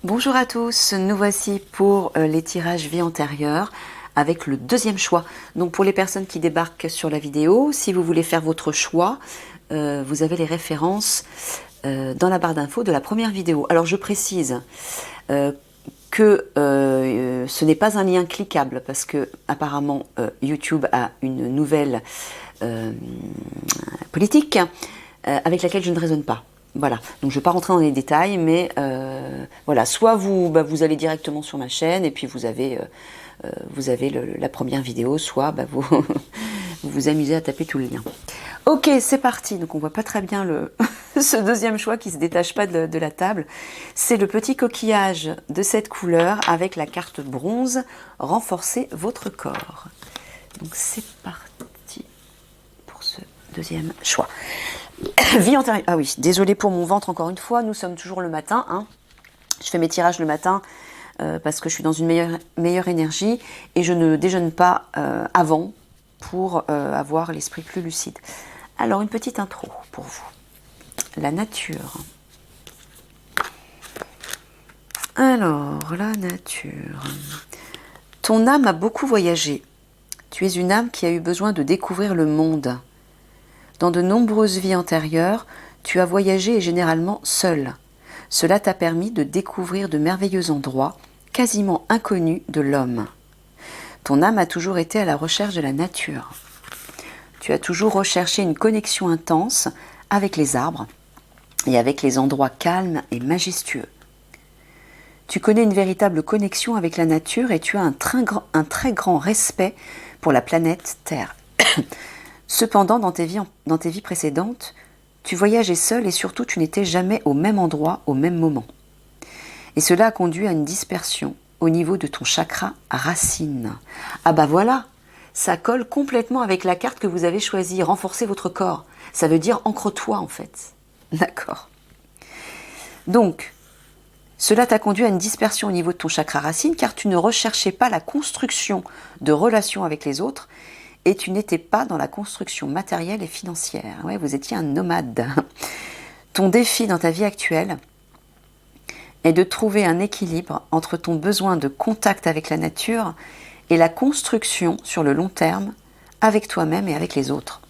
Bonjour à tous, nous voici pour les tirages vie antérieure avec le deuxième choix. Donc pour les personnes qui débarquent sur la vidéo, si vous voulez faire votre choix, vous avez les références dans la barre d'infos de la première vidéo. Alors je précise que ce n'est pas un lien cliquable parce que apparemment YouTube a une nouvelle politique avec laquelle je ne raisonne pas. Voilà, donc je ne vais pas rentrer dans les détails, mais voilà, soit vous allez directement sur ma chaîne et puis vous avez la première vidéo, soit vous vous amusez à taper tout le lien. Ok, c'est parti. Donc on voit pas très bien ce deuxième choix qui se détache pas de la table. C'est le petit coquillage de cette couleur avec la carte bronze. Renforcez votre corps. Donc c'est parti pour ce deuxième choix. Vie antérieure. Ah oui, désolé pour mon ventre encore une fois. Nous sommes toujours le matin. Hein. Je fais mes tirages le matin parce que je suis dans une meilleure énergie et je ne déjeune pas avant pour avoir l'esprit plus lucide. Alors, une petite intro pour vous. La nature. Alors, la nature. Ton âme a beaucoup voyagé. Tu es une âme qui a eu besoin de découvrir le monde. Dans de nombreuses vies antérieures, tu as voyagé et généralement seul. Cela t'a permis de découvrir de merveilleux endroits, quasiment inconnus de l'homme. Ton âme a toujours été à la recherche de la nature. Tu as toujours recherché une connexion intense avec les arbres et avec les endroits calmes et majestueux. Tu connais une véritable connexion avec la nature et tu as un très grand respect pour la planète Terre. Cependant, dans tes vies précédentes, tu voyageais seul et surtout tu n'étais jamais au même endroit au même moment. Et cela a conduit à une dispersion au niveau de ton chakra racine. Ah bah voilà, ça colle complètement avec la carte que vous avez choisie, renforcer votre corps. Ça veut dire ancre-toi en fait. D'accord. Donc, cela t'a conduit à une dispersion au niveau de ton chakra racine car tu ne recherchais pas la construction de relations avec les autres et tu n'étais pas dans la construction matérielle et financière. Ouais, vous étiez un nomade. Ton défi dans ta vie actuelle est de trouver un équilibre entre ton besoin de contact avec la nature et la construction sur le long terme avec toi-même et avec les autres.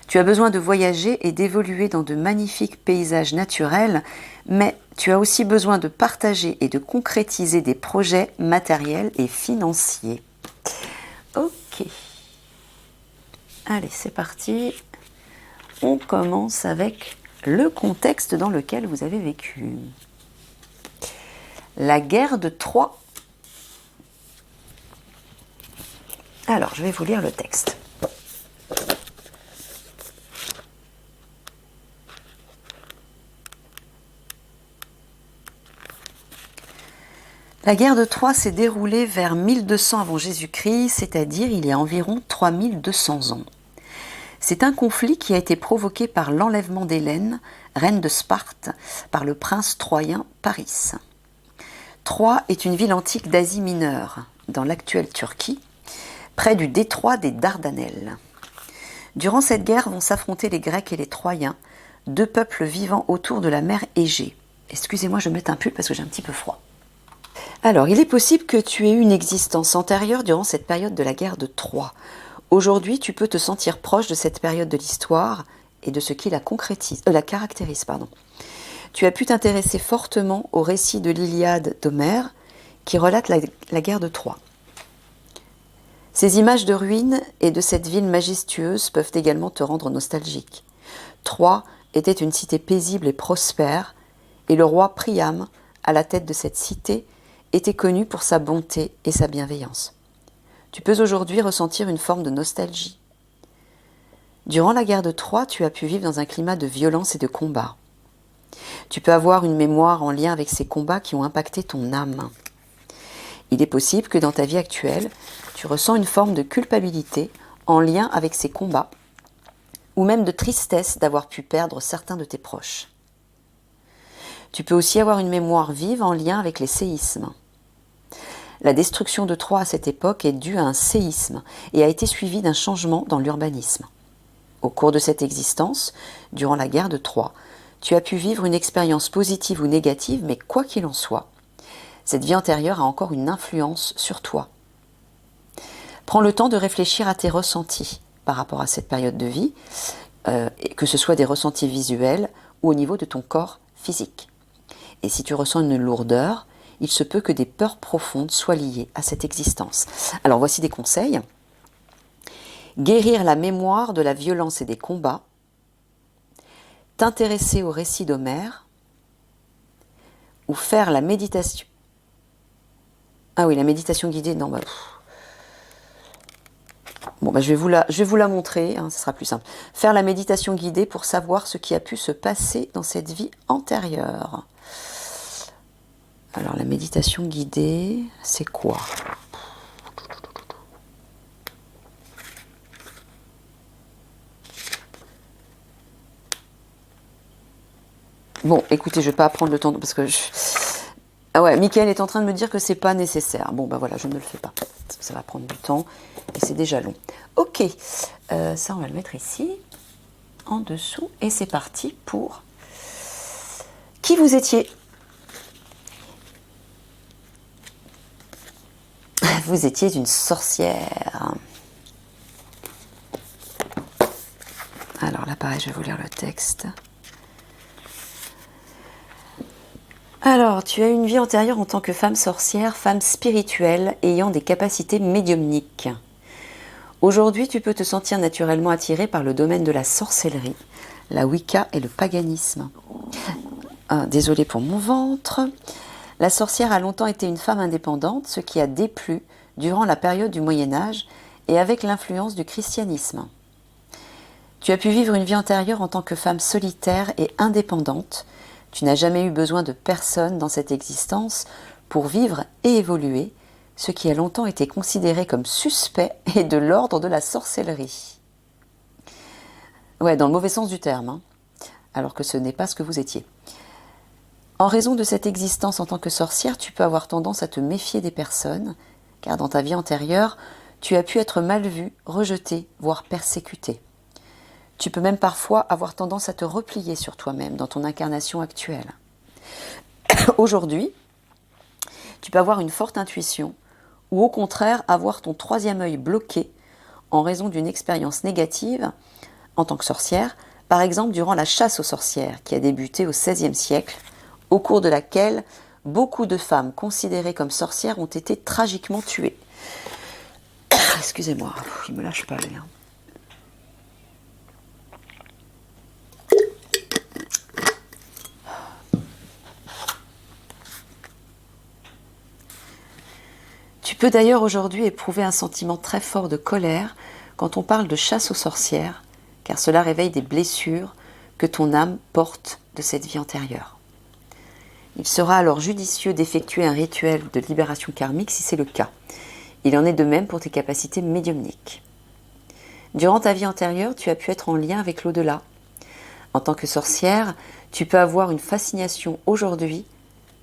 Tu as besoin de voyager et d'évoluer dans de magnifiques paysages naturels, mais tu as aussi besoin de partager et de concrétiser des projets matériels et financiers. Ok. Allez, c'est parti. On commence avec le contexte dans lequel vous avez vécu. La guerre de Troie. Alors, je vais vous lire le texte. La guerre de Troie s'est déroulée vers 1200 avant Jésus-Christ, c'est-à-dire il y a environ 3200 ans. C'est un conflit qui a été provoqué par l'enlèvement d'Hélène, reine de Sparte, par le prince troyen Paris. Troie est une ville antique d'Asie mineure, dans l'actuelle Turquie, près du détroit des Dardanelles. Durant cette guerre vont s'affronter les Grecs et les Troyens, deux peuples vivant autour de la mer Égée. Excusez-moi, je vais mettre un pull parce que j'ai un petit peu froid. Alors, il est possible que tu aies eu une existence antérieure durant cette période de la guerre de Troie. Aujourd'hui, tu peux te sentir proche de cette période de l'histoire et de ce qui la caractérise. Tu as pu t'intéresser fortement au récit de l'Iliade d'Homère qui relate la guerre de Troie. Ces images de ruines et de cette ville majestueuse peuvent également te rendre nostalgique. Troie était une cité paisible et prospère, et le roi Priam, à la tête de cette cité, était connu pour sa bonté et sa bienveillance. Tu peux aujourd'hui ressentir une forme de nostalgie. Durant la guerre de Troie, tu as pu vivre dans un climat de violence et de combat. Tu peux avoir une mémoire en lien avec ces combats qui ont impacté ton âme. Il est possible que dans ta vie actuelle, tu ressens une forme de culpabilité en lien avec ces combats, ou même de tristesse d'avoir pu perdre certains de tes proches. Tu peux aussi avoir une mémoire vive en lien avec les séismes. La destruction de Troie à cette époque est due à un séisme et a été suivie d'un changement dans l'urbanisme. Au cours de cette existence, durant la guerre de Troie, tu as pu vivre une expérience positive ou négative, mais quoi qu'il en soit, cette vie antérieure a encore une influence sur toi. Prends le temps de réfléchir à tes ressentis par rapport à cette période de vie, que ce soit des ressentis visuels ou au niveau de ton corps physique. Et si tu ressens une lourdeur, il se peut que des peurs profondes soient liées à cette existence. Alors voici des conseils. Guérir la mémoire de la violence et des combats, t'intéresser au récit d'Homère, ou faire la méditation. Ah oui, la méditation guidée, non, bon, je vais vous la montrer, hein, ce sera plus simple. Faire la méditation guidée pour savoir ce qui a pu se passer dans cette vie antérieure. Alors, la méditation guidée, c'est quoi? Bon, écoutez, je ne vais pas prendre le temps, parce que ah ouais, Mickaël est en train de me dire que c'est pas nécessaire. Bon, voilà, je ne le fais pas. Ça va prendre du temps, et c'est déjà long. Ok, ça, on va le mettre ici, en dessous, et c'est parti pour... Qui vous étiez? Vous étiez une sorcière. Alors là, pareil, je vais vous lire le texte. Alors, tu as une vie antérieure en tant que femme sorcière, femme spirituelle, ayant des capacités médiumniques. Aujourd'hui, tu peux te sentir naturellement attirée par le domaine de la sorcellerie, la Wicca et le paganisme. Désolée pour mon ventre. La sorcière a longtemps été une femme indépendante, ce qui a déplu durant la période du Moyen-Âge et avec l'influence du christianisme. Tu as pu vivre une vie antérieure en tant que femme solitaire et indépendante. Tu n'as jamais eu besoin de personne dans cette existence pour vivre et évoluer, ce qui a longtemps été considéré comme suspect et de l'ordre de la sorcellerie. Ouais, dans le mauvais sens du terme, hein, alors que ce n'est pas ce que vous étiez. En raison de cette existence en tant que sorcière, tu peux avoir tendance à te méfier des personnes, car dans ta vie antérieure, tu as pu être mal vue, rejetée, voire persécutée. Tu peux même parfois avoir tendance à te replier sur toi-même dans ton incarnation actuelle. Aujourd'hui, tu peux avoir une forte intuition ou au contraire avoir ton troisième œil bloqué en raison d'une expérience négative en tant que sorcière, par exemple durant la chasse aux sorcières qui a débuté au XVIe siècle, au cours de laquelle beaucoup de femmes considérées comme sorcières ont été tragiquement tuées. Excusez-moi, il me lâche pas lui. Hein. Tu peux d'ailleurs aujourd'hui éprouver un sentiment très fort de colère quand on parle de chasse aux sorcières, car cela réveille des blessures que ton âme porte de cette vie antérieure. Il sera alors judicieux d'effectuer un rituel de libération karmique si c'est le cas. Il en est de même pour tes capacités médiumniques. Durant ta vie antérieure, tu as pu être en lien avec l'au-delà. En tant que sorcière, tu peux avoir une fascination aujourd'hui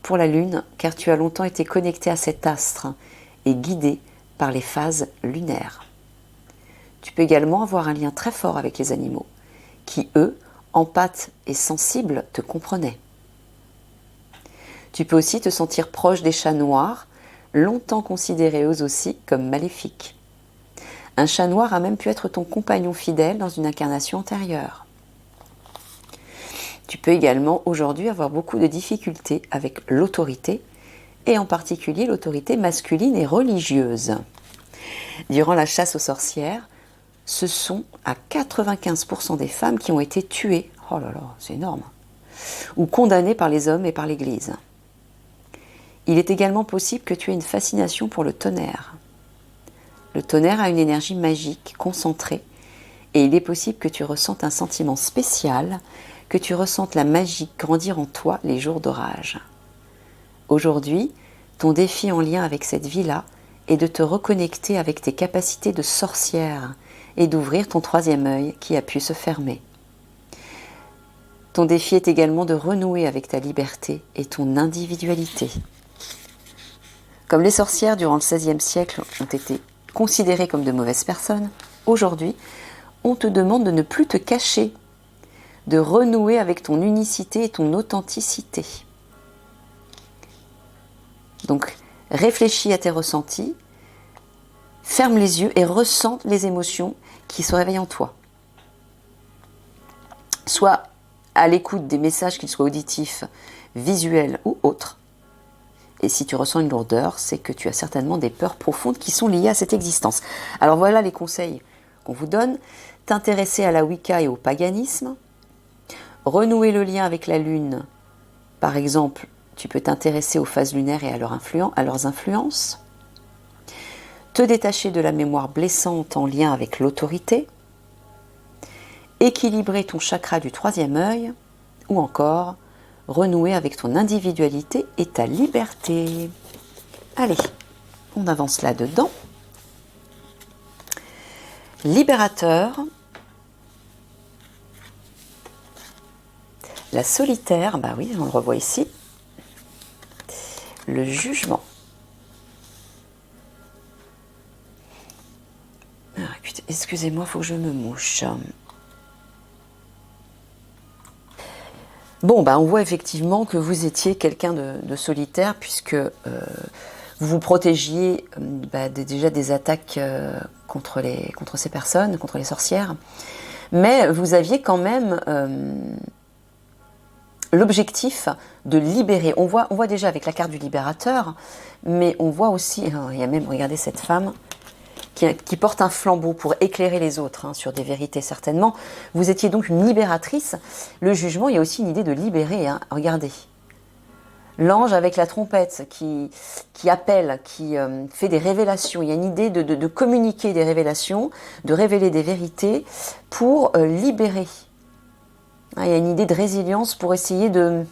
pour la Lune, car tu as longtemps été connectée à cet astre et guidée par les phases lunaires. Tu peux également avoir un lien très fort avec les animaux, qui, eux, empathes et sensibles, te comprenaient. Tu peux aussi te sentir proche des chats noirs, longtemps considérés eux aussi comme maléfiques. Un chat noir a même pu être ton compagnon fidèle dans une incarnation antérieure. Tu peux également aujourd'hui avoir beaucoup de difficultés avec l'autorité, et en particulier l'autorité masculine et religieuse. Durant la chasse aux sorcières, ce sont à 95% des femmes qui ont été tuées, oh là là, c'est énorme, ou condamnées par les hommes et par l'Église. Il est également possible que tu aies une fascination pour le tonnerre. Le tonnerre a une énergie magique, concentrée, et il est possible que tu ressentes un sentiment spécial, que tu ressentes la magie grandir en toi les jours d'orage. Aujourd'hui, ton défi en lien avec cette vie-là est de te reconnecter avec tes capacités de sorcière et d'ouvrir ton troisième œil qui a pu se fermer. Ton défi est également de renouer avec ta liberté et ton individualité. Comme les sorcières durant le XVIe siècle ont été considérées comme de mauvaises personnes, aujourd'hui, on te demande de ne plus te cacher, de renouer avec ton unicité et ton authenticité. Donc, réfléchis à tes ressentis, ferme les yeux et ressens les émotions qui se réveillent en toi. Soit à l'écoute des messages, qu'ils soient auditifs, visuels ou autres. Et si tu ressens une lourdeur, c'est que tu as certainement des peurs profondes qui sont liées à cette existence. Alors voilà les conseils qu'on vous donne. T'intéresser à la Wicca et au paganisme. Renouer le lien avec la Lune. Par exemple, tu peux t'intéresser aux phases lunaires et à leurs influences. Te détacher de la mémoire blessante en lien avec l'autorité. Équilibrer ton chakra du troisième œil. Ou encore, renouer avec ton individualité et ta liberté. Allez, on avance là-dedans. Libérateur. La solitaire, bah oui, on le revoit ici. Le jugement. Ah, excusez-moi, il faut que je me mouche. Bon, bah, on voit effectivement que vous étiez quelqu'un de solitaire puisque vous vous protégiez déjà des attaques contre ces personnes, contre les sorcières. Mais vous aviez quand même l'objectif de libérer. On voit déjà avec la carte du libérateur, mais on voit aussi, il y a même, regardez cette femme, qui porte un flambeau pour éclairer les autres sur des vérités certainement. Vous étiez donc une libératrice. Le jugement, il y a aussi une idée de libérer. Regardez. L'ange avec la trompette qui appelle, qui fait des révélations. Il y a une idée de communiquer des révélations, de révéler des vérités pour libérer. Il y a une idée de résilience pour essayer de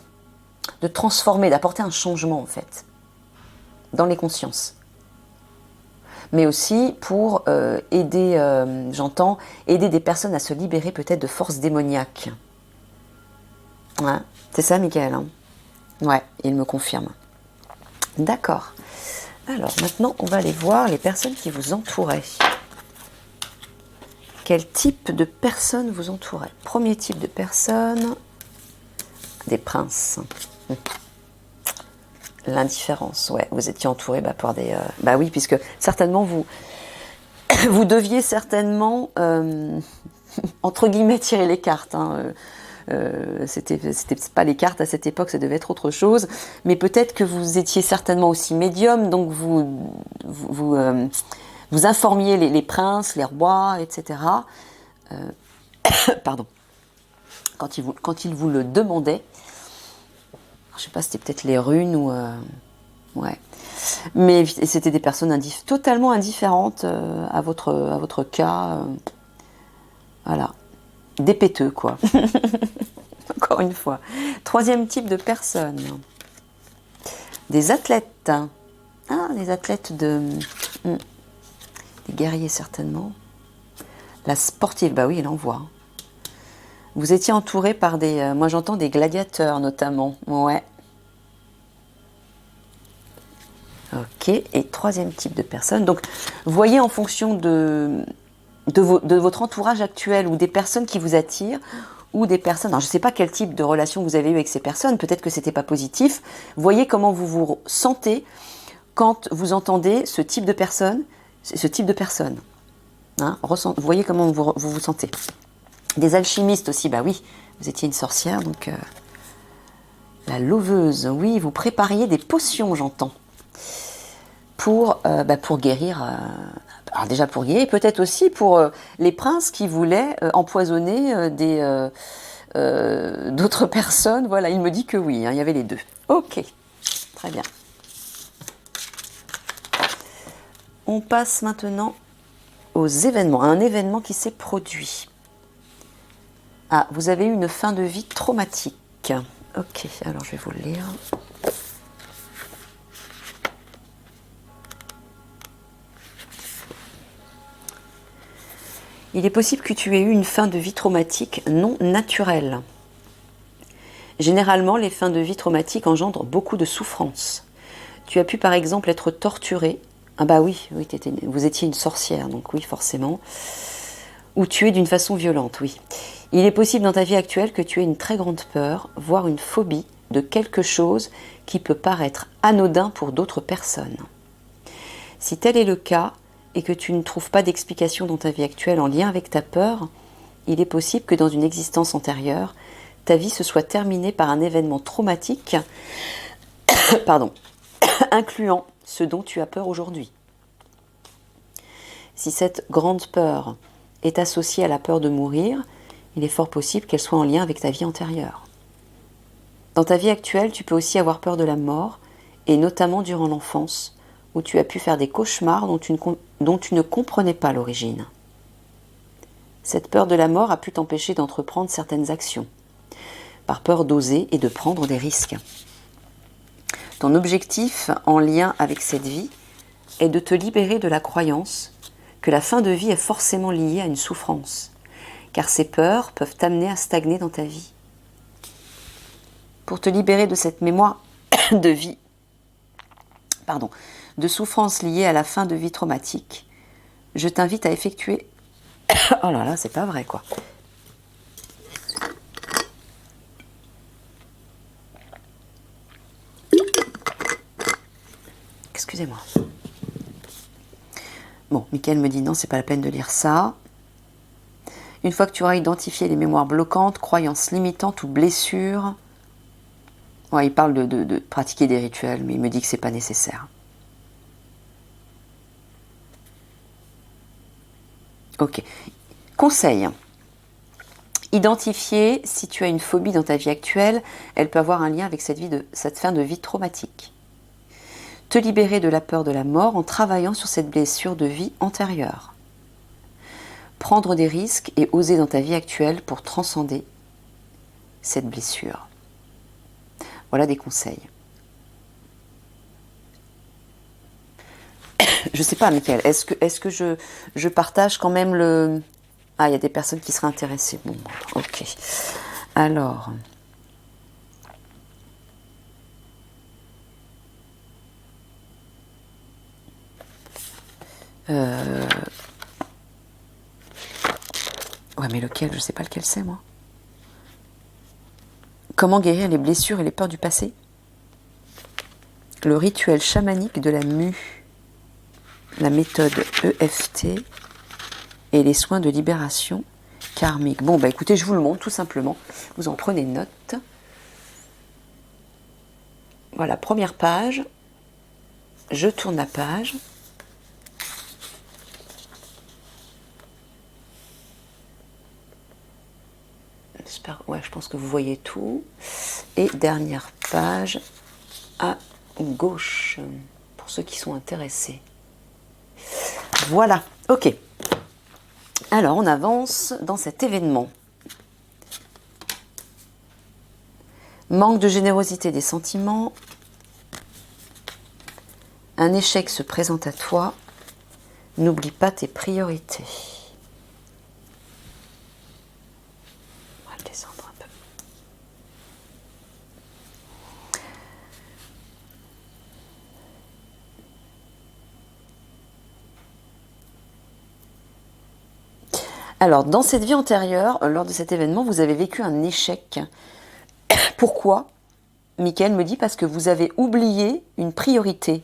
transformer, d'apporter un changement en fait, dans les consciences. Mais aussi pour aider des personnes à se libérer peut-être de forces démoniaques. Ouais, c'est ça, Michael, hein? Ouais, il me confirme. D'accord. Alors, maintenant, on va aller voir les personnes qui vous entouraient. Quel type de personnes vous entouraient? Premier type de personnes, des princes. L'indifférence, ouais, vous étiez entouré par des... bah oui, puisque certainement vous deviez certainement, entre guillemets, tirer les cartes. C'était pas les cartes à cette époque, ça devait être autre chose. Mais peut-être que vous étiez certainement aussi médium, donc vous informiez les princes, les rois, etc. Pardon. Quand ils vous le demandaient. Je sais pas, c'était peut-être les runes ou... ouais. Mais c'était des personnes totalement indifférentes à votre cas. Voilà. Des péteux, quoi. Encore une fois. Troisième type de personnes. Des athlètes. Ah, des athlètes des guerriers, certainement. La sportive, bah oui, elle en voit. Vous étiez entouré par des... moi, j'entends des gladiateurs, notamment. Ouais. Ok. Et troisième type de personne. Donc, voyez en fonction de votre entourage actuel ou des personnes qui vous attirent ou des personnes... Alors, je ne sais pas quel type de relation vous avez eu avec ces personnes. Peut-être que ce n'était pas positif. Voyez comment vous vous sentez quand vous entendez ce type de personne. Hein, voyez comment vous vous sentez. Des alchimistes aussi, bah oui, vous étiez une sorcière, donc la lauveuse, oui, vous prépariez des potions, j'entends, pour guérir, alors déjà pour guérir, peut-être aussi pour les princes qui voulaient empoisonner d'autres personnes, voilà, il me dit que oui, il y avait les deux. Ok, très bien. On passe maintenant aux événements, à un événement qui s'est produit. Ah, vous avez eu une fin de vie traumatique. Ok, alors je vais vous le lire. Il est possible que tu aies eu une fin de vie traumatique non naturelle. Généralement, les fins de vie traumatiques engendrent beaucoup de souffrance. Tu as pu par exemple être torturé. Ah bah oui, vous étiez une sorcière, donc oui, forcément. Ou tuer d'une façon violente, oui. Il est possible dans ta vie actuelle que tu aies une très grande peur, voire une phobie de quelque chose qui peut paraître anodin pour d'autres personnes. Si tel est le cas et que tu ne trouves pas d'explication dans ta vie actuelle en lien avec ta peur, il est possible que dans une existence antérieure, ta vie se soit terminée par un événement traumatique, pardon, incluant ce dont tu as peur aujourd'hui. Si cette grande peur est associée à la peur de mourir, il est fort possible qu'elle soit en lien avec ta vie antérieure. Dans ta vie actuelle, tu peux aussi avoir peur de la mort, et notamment durant l'enfance, où tu as pu faire des cauchemars dont tu ne comprenais pas l'origine. Cette peur de la mort a pu t'empêcher d'entreprendre certaines actions, par peur d'oser et de prendre des risques. Ton objectif en lien avec cette vie est de te libérer de la croyance que la fin de vie est forcément liée à une souffrance, car ces peurs peuvent t'amener à stagner dans ta vie. Pour te libérer de cette mémoire de vie, de souffrance liée à la fin de vie traumatique, je t'invite à effectuer... Oh là là, c'est pas vrai quoi. Excusez-moi. Bon, Mickaël me dit non, c'est pas la peine de lire ça. Une fois que tu auras identifié les mémoires bloquantes, croyances limitantes ou blessures... Ouais, il parle de pratiquer des rituels, mais il me dit que c'est pas nécessaire. Ok. Conseil. Identifier si tu as une phobie dans ta vie actuelle, elle peut avoir un lien avec cette fin de vie traumatique. Te libérer de la peur de la mort en travaillant sur cette blessure de vie antérieure. Prendre des risques et oser dans ta vie actuelle pour transcender cette blessure. Voilà des conseils. Je sais pas, Mickaël, est-ce que je partage quand même le... Ah, il y a des personnes qui seraient intéressées. Bon, ok. Alors... Ouais, mais lequel? Je sais pas lequel c'est, moi. Comment guérir les blessures et les peurs du passé? Le rituel chamanique de la mue, la méthode EFT et les soins de libération karmique. Bon, bah écoutez, je vous le montre tout simplement. Vous en prenez note. Voilà, première page. Je tourne la page. Ouais, je pense que vous voyez tout. Et dernière page à gauche, pour ceux qui sont intéressés. Voilà, ok. Alors, on avance dans cet événement. Manque de générosité des sentiments. Un échec se présente à toi. N'oublie pas tes priorités. On va descendre un peu. Alors, dans cette vie antérieure, lors de cet événement, vous avez vécu un échec. Pourquoi? Mickaël me dit parce que vous avez oublié une priorité,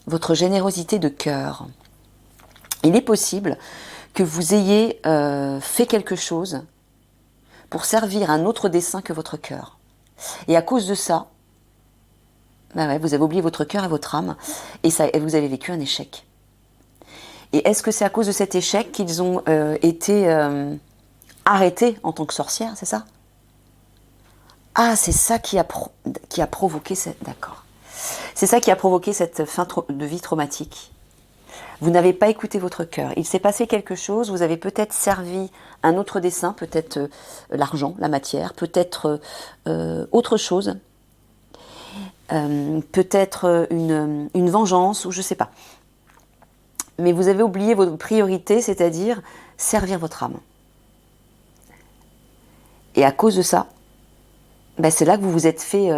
votre générosité de cœur. Il est possible que vous ayez fait quelque chose pour servir un autre dessein que votre cœur. Et à cause de ça, bah ouais, vous avez oublié votre cœur et votre âme, et vous avez vécu un échec. Et est-ce que c'est à cause de cet échec qu'ils ont été arrêtés en tant que sorcières, c'est ça? Ah, c'est ça qui a provoqué cette... D'accord. C'est ça qui a provoqué cette fin de vie traumatique. Vous n'avez pas écouté votre cœur. Il s'est passé quelque chose, vous avez peut-être servi un autre dessein, peut-être l'argent, la matière, peut-être autre chose, peut-être une vengeance, ou je ne sais pas. Mais vous avez oublié votre priorité, c'est-à-dire servir votre âme. Et à cause de ça, ben c'est là que vous vous êtes fait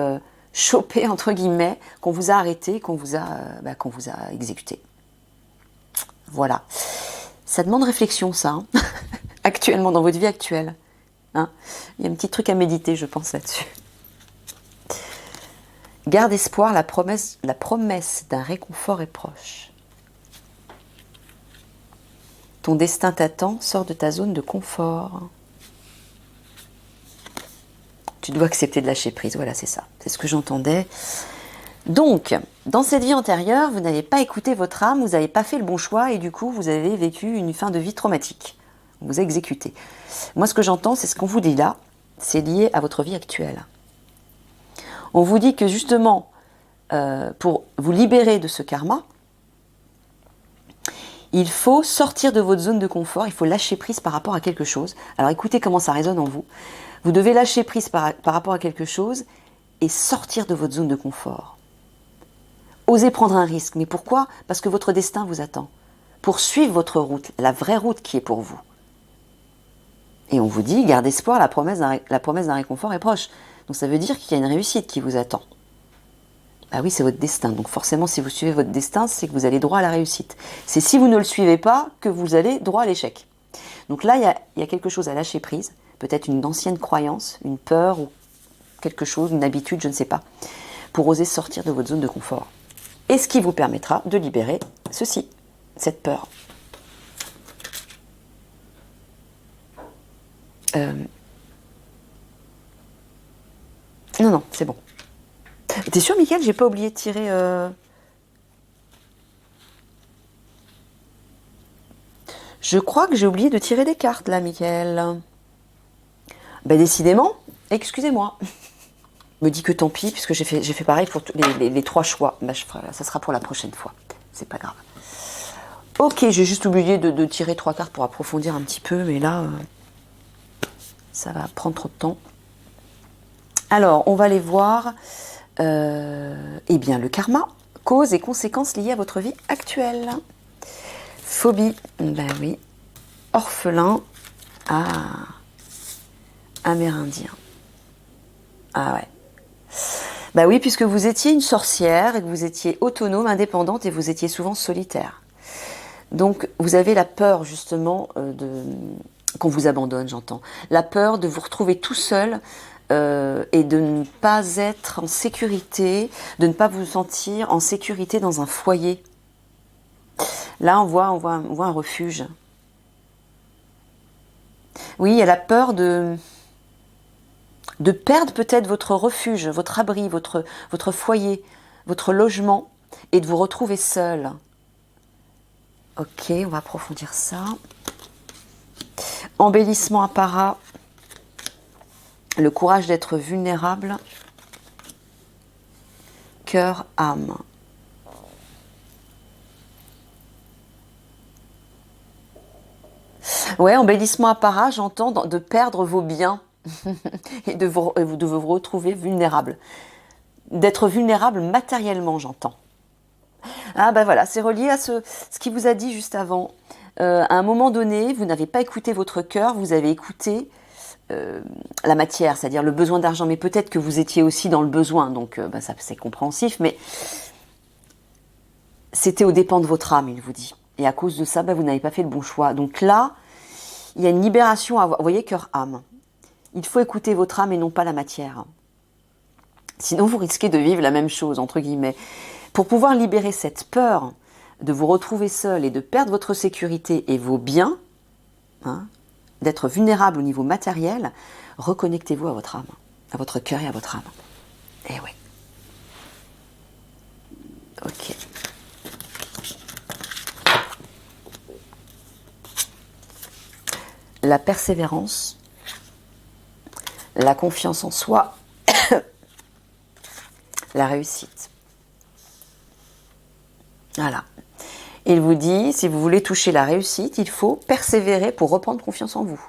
choper, entre guillemets, qu'on vous a arrêté, qu'on vous a exécuté. Voilà. Ça demande réflexion, ça, hein. Actuellement, dans votre vie actuelle. Hein. Il y a un petit truc à méditer, je pense, là-dessus. Garde espoir, la promesse d'un réconfort est proche. Ton destin t'attend, sors de ta zone de confort. Tu dois accepter de lâcher prise, voilà, c'est ça. C'est ce que j'entendais. Donc, dans cette vie antérieure, vous n'avez pas écouté votre âme, vous n'avez pas fait le bon choix et du coup, vous avez vécu une fin de vie traumatique. On vous a exécuté. Moi, ce que j'entends, c'est ce qu'on vous dit là, c'est lié à votre vie actuelle. On vous dit que justement, pour vous libérer de ce karma, il faut sortir de votre zone de confort, il faut lâcher prise par rapport à quelque chose. Alors écoutez comment ça résonne en vous. Vous devez lâcher prise par rapport à quelque chose et sortir de votre zone de confort. Osez prendre un risque. Mais pourquoi? Parce que votre destin vous attend. Pour suivre votre route, la vraie route qui est pour vous. Et on vous dit, garde espoir, la promesse d'un réconfort est proche. Donc ça veut dire qu'il y a une réussite qui vous attend. Ah oui, c'est votre destin. Donc forcément, si vous suivez votre destin, c'est que vous allez droit à la réussite. C'est si vous ne le suivez pas que vous allez droit à l'échec. Donc là, il y a quelque chose à lâcher prise. Peut-être une ancienne croyance, une peur ou quelque chose, une habitude, je ne sais pas. Pour oser sortir de votre zone de confort. Et ce qui vous permettra de libérer ceci, cette peur. Non, c'est bon. T'es sûr, Mickaël, j'ai pas oublié de tirer... Je crois que j'ai oublié de tirer des cartes, là, Mickaël. Ben, décidément, excusez-moi. Me dis que tant pis, puisque j'ai fait pareil pour les 3 choix. Ben, ça sera pour la prochaine fois. C'est pas grave. Ok, j'ai juste oublié de tirer 3 cartes pour approfondir un petit peu, mais là, ça va prendre trop de temps. Alors, on va aller voir... eh bien, le karma, causes et conséquences liées à votre vie actuelle. Phobie, ben oui. Orphelin, amérindien. Ah ouais. Bah oui, puisque vous étiez une sorcière et que vous étiez autonome, indépendante et vous étiez souvent solitaire. Donc, vous avez la peur, justement, qu'on vous abandonne, j'entends. La peur de vous retrouver tout seul et de ne pas être en sécurité, de ne pas vous sentir en sécurité dans un foyer. Là, on voit un refuge. Oui, il y a la peur de perdre peut-être votre refuge, votre abri, votre foyer, votre logement, et de vous retrouver seul. Ok, on va approfondir ça. Embellissement apparat. Le courage d'être vulnérable. Cœur, âme. Ouais, embellissement apparat, j'entends de perdre vos biens et de vous retrouver vulnérable. D'être vulnérable matériellement, j'entends. Ah ben voilà, c'est relié à ce qui vous a dit juste avant. À un moment donné, vous n'avez pas écouté votre cœur, vous avez écouté la matière, c'est-à-dire le besoin d'argent. Mais peut-être que vous étiez aussi dans le besoin, donc ça c'est compréhensif, mais c'était aux dépens de votre âme, il vous dit. Et à cause de ça, vous n'avez pas fait le bon choix. Donc là, il y a une libération à avoir. Vous voyez, cœur-âme. Il faut écouter votre âme et non pas la matière. Sinon, vous risquez de vivre la même chose, entre guillemets. Pour pouvoir libérer cette peur de vous retrouver seul et de perdre votre sécurité et vos biens, hein, d'être vulnérable au niveau matériel, reconnectez-vous à votre âme, à votre cœur et à votre âme. Eh oui. Ok. La persévérance, la confiance en soi, la réussite. Voilà. Il vous dit, si vous voulez toucher la réussite, il faut persévérer pour reprendre confiance en vous.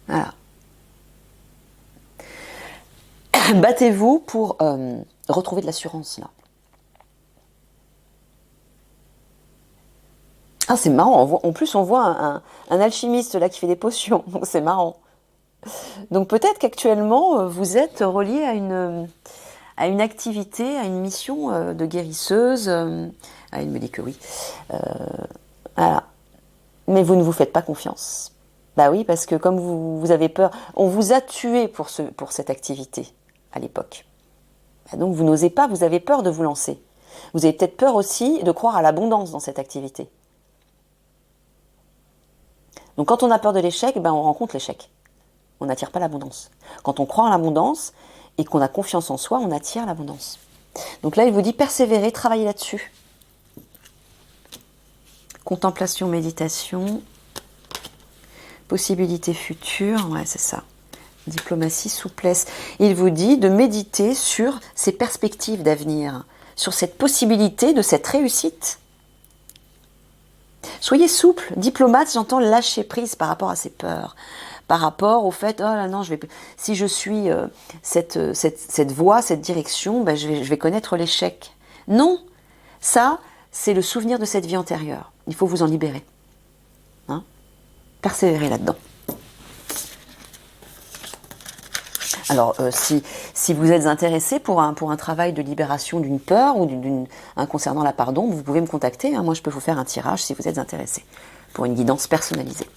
Voilà. Battez-vous pour retrouver de l'assurance, là. Ah, c'est marrant. En plus, on voit un alchimiste là qui fait des potions. Donc, c'est marrant. Donc, peut-être qu'actuellement, vous êtes relié à une activité, à une mission de guérisseuse, Ah, il me dit que oui. Voilà. Mais vous ne vous faites pas confiance. Bah oui, parce que comme vous avez peur, on vous a tué pour cette activité à l'époque. Bah donc vous n'osez pas, vous avez peur de vous lancer. Vous avez peut-être peur aussi de croire à l'abondance dans cette activité. Donc quand on a peur de l'échec, ben on rencontre l'échec. On n'attire pas l'abondance. Quand on croit en l'abondance et qu'on a confiance en soi, on attire l'abondance. Donc là, il vous dit persévérer, travailler là-dessus. Contemplation, méditation, possibilités futures, ouais, c'est ça. Diplomatie, souplesse. Il vous dit de méditer sur ces perspectives d'avenir, sur cette possibilité de cette réussite. Soyez souple, diplomate, j'entends lâcher prise par rapport à ses peurs, par rapport au fait, oh là non, si je suis cette voie, cette direction, ben je vais connaître l'échec. Non, ça, c'est le souvenir de cette vie antérieure. Il faut vous en libérer. Hein? Persévérer là-dedans. Alors, si vous êtes intéressé pour un travail de libération d'une peur ou concernant la pardon, vous pouvez me contacter. Hein. Moi, je peux vous faire un tirage si vous êtes intéressé pour une guidance personnalisée.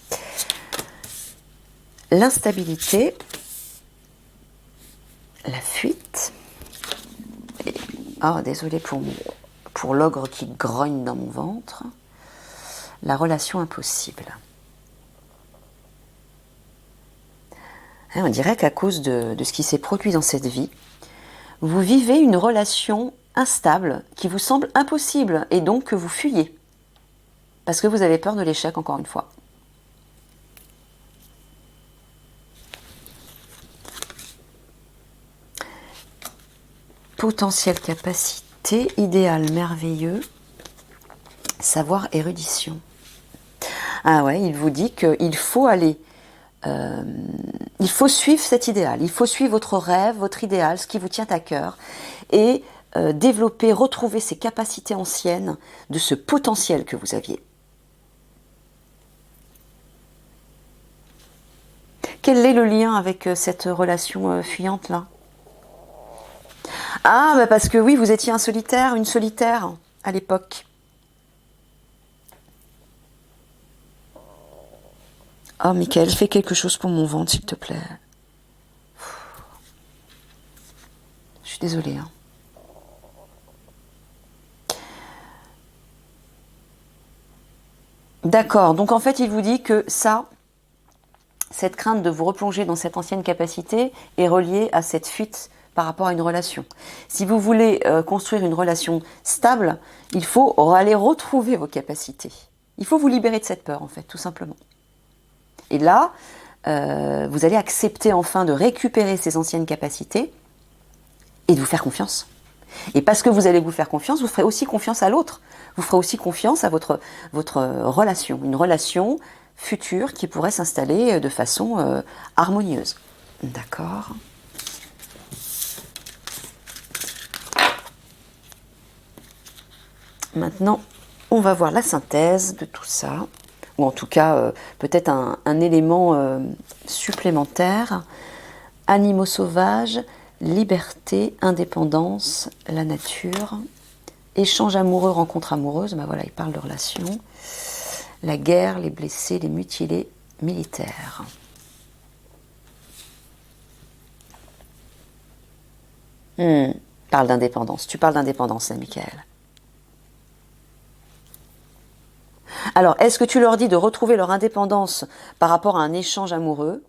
L'instabilité, la fuite. Oh, désolé pour l'ogre qui grogne dans mon ventre. La relation impossible. On dirait qu'à cause de ce qui s'est produit dans cette vie, vous vivez une relation instable qui vous semble impossible et donc que vous fuyez. Parce que vous avez peur de l'échec encore une fois. Potentiel, capacité, idéal, merveilleux, savoir, érudition. Ah ouais, il vous dit qu'il faut aller... il faut suivre cet idéal, il faut suivre votre rêve, votre idéal, ce qui vous tient à cœur, et développer, retrouver ces capacités anciennes de ce potentiel que vous aviez. Quel est le lien avec cette relation fuyante-là? Ah, bah parce que oui, vous étiez un solitaire, une solitaire à l'époque. Oh, Michael, fais quelque chose pour mon ventre, s'il te plaît. Je suis désolée. Hein. D'accord, donc en fait, il vous dit que cette crainte de vous replonger dans cette ancienne capacité est reliée à cette fuite par rapport à une relation. Si vous voulez construire une relation stable, il faut aller retrouver vos capacités. Il faut vous libérer de cette peur, en fait, tout simplement. Et là, vous allez accepter enfin de récupérer ces anciennes capacités et de vous faire confiance. Et parce que vous allez vous faire confiance, vous ferez aussi confiance à l'autre. Vous ferez aussi confiance à votre relation. Une relation future qui pourrait s'installer de façon harmonieuse. D'accord. Maintenant, on va voir la synthèse de tout ça. Ou en tout cas, peut-être un élément supplémentaire. Animaux sauvages, liberté, indépendance, la nature, échange amoureux, rencontre amoureuse, ben voilà, il parle de relations, la guerre, les blessés, les mutilés, militaires. Parle d'indépendance, tu parles d'indépendance là, Michael. Alors, est-ce que tu leur dis de retrouver leur indépendance par rapport à un échange amoureux?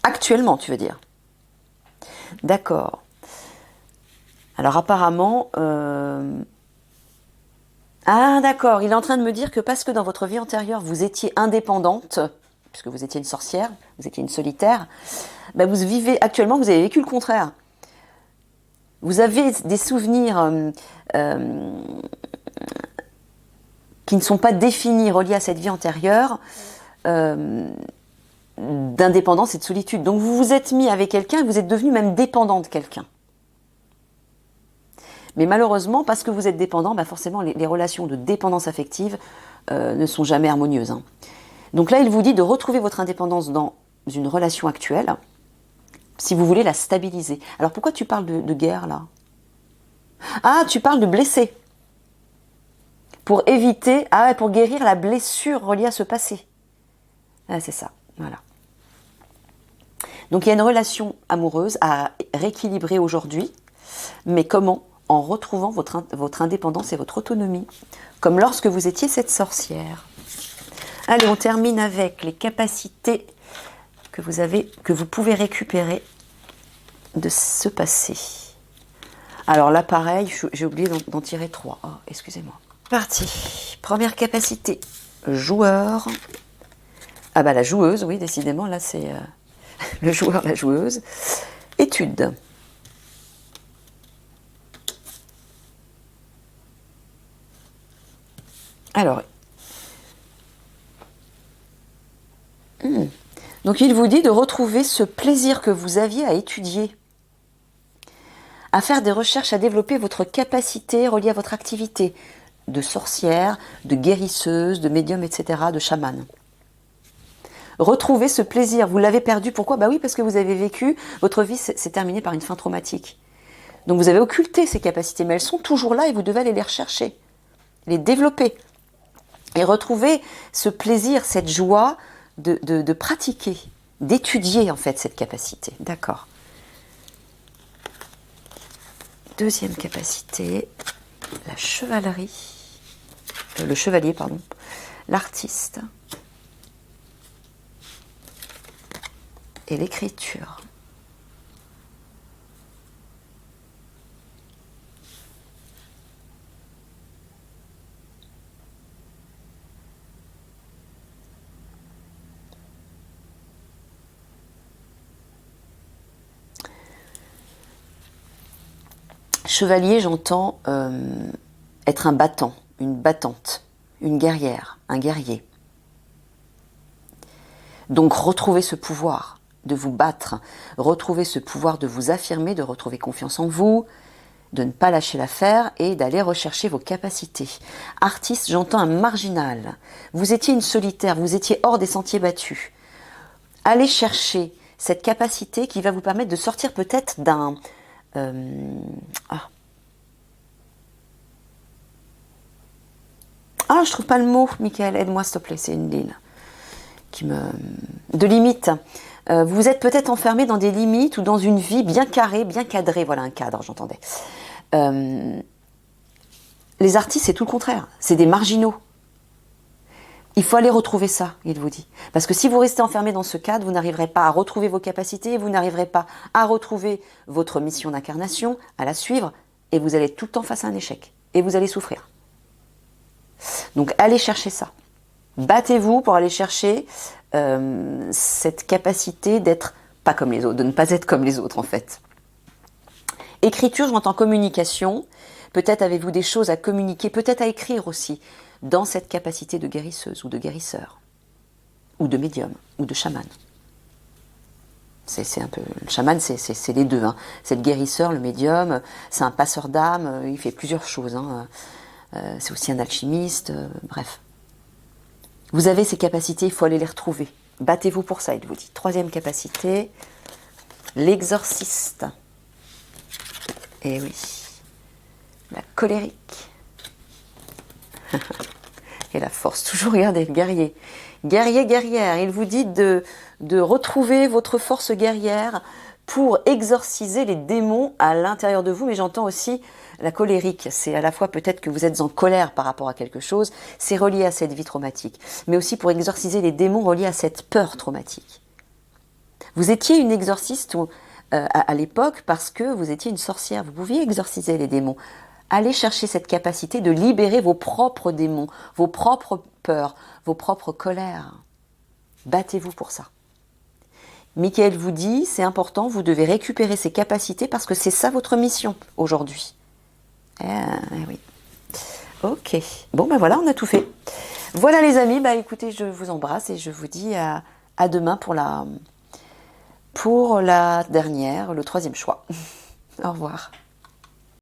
Actuellement, tu veux dire? D'accord. Alors apparemment... Ah d'accord, il est en train de me dire que parce que dans votre vie antérieure, vous étiez indépendante, puisque vous étiez une sorcière, vous étiez une solitaire, ben vous vivez actuellement, vous avez vécu le contraire. Vous avez des souvenirs qui ne sont pas définis, reliés à cette vie antérieure, d'indépendance et de solitude. Donc vous vous êtes mis avec quelqu'un et vous êtes devenu même dépendant de quelqu'un. Mais malheureusement, parce que vous êtes dépendant, bah forcément les relations de dépendance affective ne sont jamais harmonieuses. Hein. Donc là, il vous dit de retrouver votre indépendance dans une relation actuelle si vous voulez la stabiliser. Alors pourquoi tu parles de guerre là? Ah, tu parles de blessé. Pour éviter, ah ouais, pour guérir la blessure reliée à ce passé. Ah, c'est ça, voilà. Donc il y a une relation amoureuse à rééquilibrer aujourd'hui, mais comment? En retrouvant votre indépendance et votre autonomie, comme lorsque vous étiez cette sorcière. Allez, on termine avec les capacités que vous pouvez récupérer de ce passé. Alors là, pareil, j'ai oublié d'en tirer 3. Oh, excusez-moi. Parti. Première capacité, joueur. Ah bah la joueuse, oui, décidément, là c'est le joueur, la joueuse. Étude. Alors, donc il vous dit de retrouver ce plaisir que vous aviez à étudier, à faire des recherches, à développer votre capacité reliée à votre activité de sorcière, de guérisseuse, de médium, etc., de chamane. Retrouvez ce plaisir, vous l'avez perdu, pourquoi? Bah oui, parce que vous avez vécu, votre vie s'est terminée par une fin traumatique. Donc vous avez occulté ces capacités, mais elles sont toujours là et vous devez aller les rechercher, les développer. Et retrouver ce plaisir, cette joie de pratiquer, d'étudier en fait cette capacité. D'accord. Deuxième capacité, la chevalerie, le chevalier, pardon, l'artiste et l'écriture. Chevalier, j'entends être un battant, une battante, une guerrière, un guerrier. Donc retrouvez ce pouvoir de vous battre, retrouvez ce pouvoir de vous affirmer, de retrouver confiance en vous, de ne pas lâcher l'affaire et d'aller rechercher vos capacités. Artiste, j'entends un marginal. Vous étiez une solitaire, vous étiez hors des sentiers battus. Allez chercher cette capacité qui va vous permettre de sortir peut-être d'un... Ah, je trouve pas le mot, Michael, aide-moi s'il te plaît, c'est une ligne qui me... De limite. Vous êtes peut-être enfermé dans des limites ou dans une vie bien carrée, bien cadrée. Voilà un cadre, j'entendais. Les artistes, c'est tout le contraire. C'est des marginaux. Il faut aller retrouver ça, il vous dit. Parce que si vous restez enfermé dans ce cadre, vous n'arriverez pas à retrouver vos capacités, et vous n'arriverez pas à retrouver votre mission d'incarnation, à la suivre, et vous allez être tout le temps face à un échec. Et vous allez souffrir. Donc allez chercher ça. Battez-vous pour aller chercher cette capacité d'être pas comme les autres, de ne pas être comme les autres en fait. Écriture, j'entends communication. Peut-être avez-vous des choses à communiquer, peut-être à écrire aussi, dans cette capacité de guérisseuse ou de guérisseur, ou de médium, ou de chaman. C'est un peu... Le chaman, c'est les deux. Hein. C'est le guérisseur, le médium, c'est un passeur d'âme, il fait plusieurs choses. Hein. C'est aussi un alchimiste, bref. Vous avez ces capacités, il faut aller les retrouver. Battez-vous pour ça, il vous dit. Troisième capacité, l'exorciste. Eh oui, la colérique. Et la force, toujours, regardez, le guerrier. Guerrier, guerrière, il vous dit de retrouver votre force guerrière pour exorciser les démons à l'intérieur de vous, mais j'entends aussi la colérique. C'est à la fois peut-être que vous êtes en colère par rapport à quelque chose, c'est relié à cette vie traumatique, mais aussi pour exorciser les démons reliés à cette peur traumatique. Vous étiez une exorciste à l'époque parce que vous étiez une sorcière, vous pouviez exorciser les démons. Allez chercher cette capacité de libérer vos propres démons, vos propres peurs, vos propres colères. Battez-vous pour ça. Michael vous dit, c'est important, vous devez récupérer ces capacités parce que c'est ça votre mission aujourd'hui. Oui. Ok. Bon, ben voilà, on a tout fait. Voilà les amis, bah écoutez, je vous embrasse et je vous dis à demain pour la dernière, le troisième choix. Au revoir.